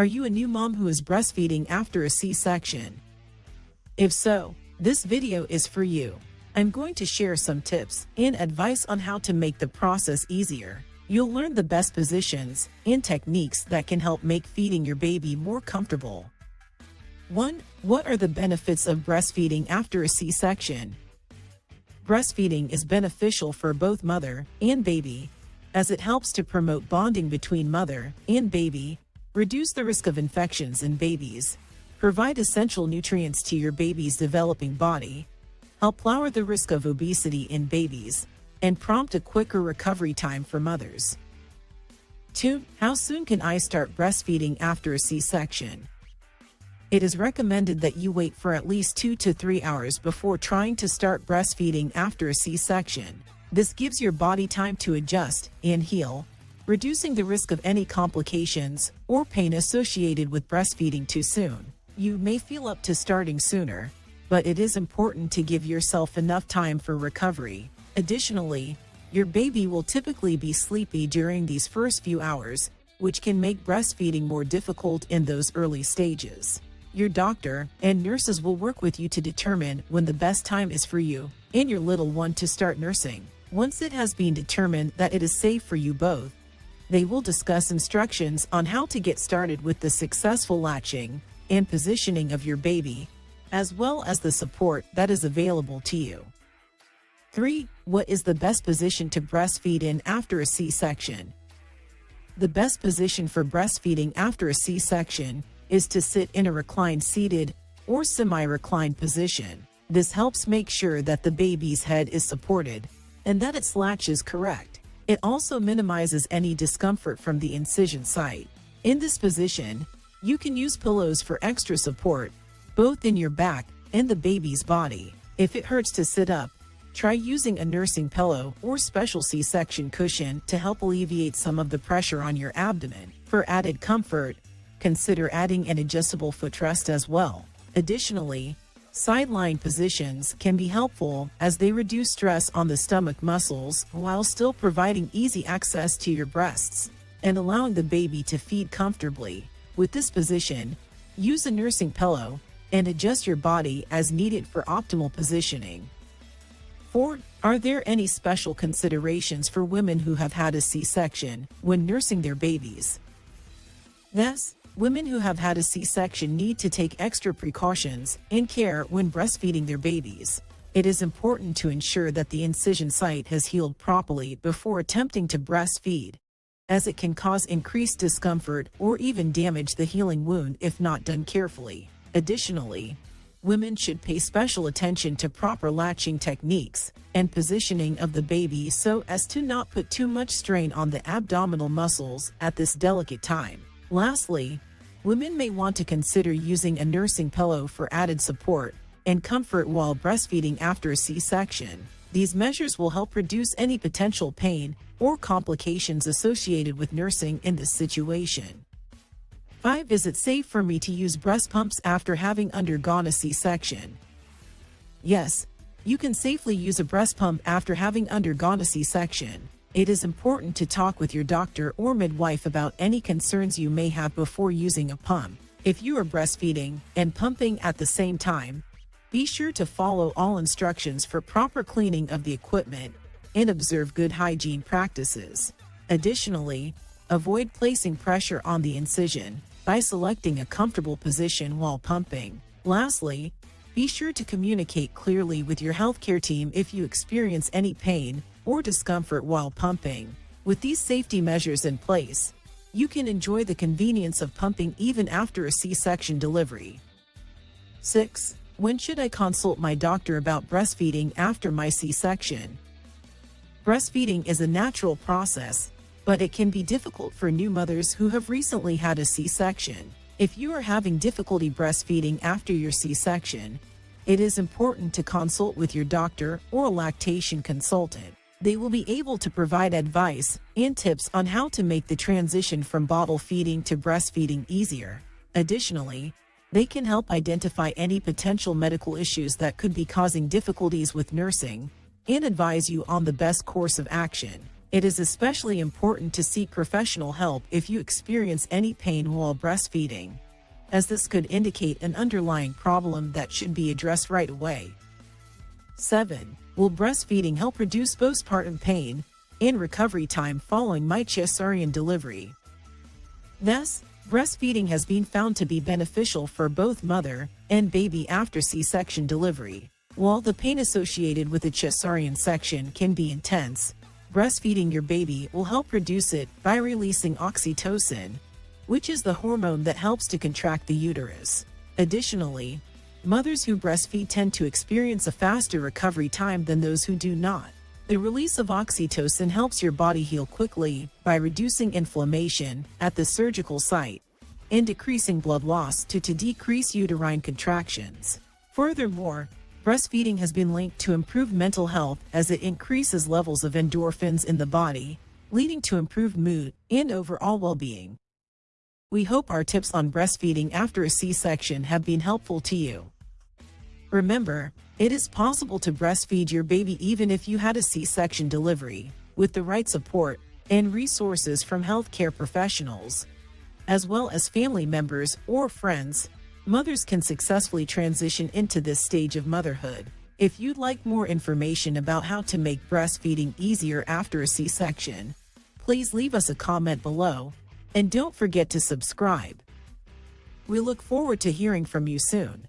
you a new mom who is breastfeeding after a C-section? If so, this video is for you. I'm going to share some tips and advice on how to make the process easier. You'll learn the best positions and techniques that can help make feeding your baby more comfortable. 1. What are the benefits of breastfeeding after a C-section? Breastfeeding is beneficial for both mother and baby, as it helps to promote bonding between mother and baby, reduce the risk of infections in babies, provide essential nutrients to your baby's developing body, help lower the risk of obesity in babies, and prompt a quicker recovery time for mothers. 2. How soon can I start breastfeeding after a C-section? It is recommended that you wait for at least 2 to 3 hours before trying to start breastfeeding after a C-section. This gives your body time to adjust and heal, reducing the risk of any complications or pain associated with breastfeeding too soon. You may feel up to starting sooner, but it is important to give yourself enough time for recovery. Additionally, your baby will typically be sleepy during these first few hours, which can make breastfeeding more difficult in those early stages. Your doctor and nurses will work with you to determine when the best time is for you and your little one to start nursing. Once it has been determined that it is safe for you both, they will discuss instructions on how to get started with the successful latching and positioning of your baby, as well as the support that is available to you. 3. What is the best position to breastfeed in after a C-section? The best position for breastfeeding after a C-section is to sit in a reclined seated or semi-reclined position. This helps make sure that the baby's head is supported and that its latch is correct. It also minimizes any discomfort from the incision site. In this position, you can use pillows for extra support, both in your back and the baby's body. If it hurts to sit up, try using a nursing pillow or special C-section cushion to help alleviate some of the pressure on your abdomen. For added comfort, consider adding an adjustable footrest as well. Additionally, side-lying positions can be helpful as they reduce stress on the stomach muscles while still providing easy access to your breasts and allowing the baby to feed comfortably. With this position, use a nursing pillow and adjust your body as needed for optimal positioning. 4. Are there any special considerations for women who have had a C-section when nursing their babies? Yes. Women who have had a C-section need to take extra precautions and care when breastfeeding their babies. It is important to ensure that the incision site has healed properly before attempting to breastfeed, as it can cause increased discomfort or even damage the healing wound if not done carefully. Additionally, women should pay special attention to proper latching techniques and positioning of the baby so as to not put too much strain on the abdominal muscles at this delicate time. Lastly, women may want to consider using a nursing pillow for added support and comfort while breastfeeding after a C-section. These measures will help reduce any potential pain or complications associated with nursing in this situation. 5. Is it safe for me to use breast pumps after having undergone a C-section? Yes, you can safely use a breast pump after having undergone a C-section. It is important to talk with your doctor or midwife about any concerns you may have before using a pump. If you are breastfeeding and pumping at the same time, be sure to follow all instructions for proper cleaning of the equipment and observe good hygiene practices. Additionally, avoid placing pressure on the incision by selecting a comfortable position while pumping. Lastly, be sure to communicate clearly with your healthcare team if you experience any pain or discomfort while pumping. With these safety measures in place, you can enjoy the convenience of pumping even after a C-section delivery. 6. When should I consult my doctor about breastfeeding after my C-section? Breastfeeding is a natural process, but it can be difficult for new mothers who have recently had a C-section. If you are having difficulty breastfeeding after your C-section, it is important to consult with your doctor or a lactation consultant. They will be able to provide advice and tips on how to make the transition from bottle feeding to breastfeeding easier. Additionally, they can help identify any potential medical issues that could be causing difficulties with nursing and advise you on the best course of action. It is especially important to seek professional help if you experience any pain while breastfeeding, as this could indicate an underlying problem that should be addressed right away. 7. Will breastfeeding help reduce postpartum pain and recovery time following my cesarean delivery? Thus, breastfeeding has been found to be beneficial for both mother and baby after C-section delivery. While the pain associated with a cesarean section can be intense, breastfeeding your baby will help reduce it by releasing oxytocin, which is the hormone that helps to contract the uterus. Additionally, mothers who breastfeed tend to experience a faster recovery time than those who do not. The release of oxytocin helps your body heal quickly by reducing inflammation at the surgical site and decreasing blood loss to decrease uterine contractions. Furthermore, breastfeeding has been linked to improved mental health as it increases levels of endorphins in the body, leading to improved mood and overall well-being. We hope our tips on breastfeeding after a C-section have been helpful to you. Remember, it is possible to breastfeed your baby even if you had a C-section delivery, with the right support and resources from healthcare professionals, as well as family members or friends. Mothers can successfully transition into this stage of motherhood. If you'd like more information about how to make breastfeeding easier after a C-section, please leave us a comment below, and don't forget to subscribe. We look forward to hearing from you soon.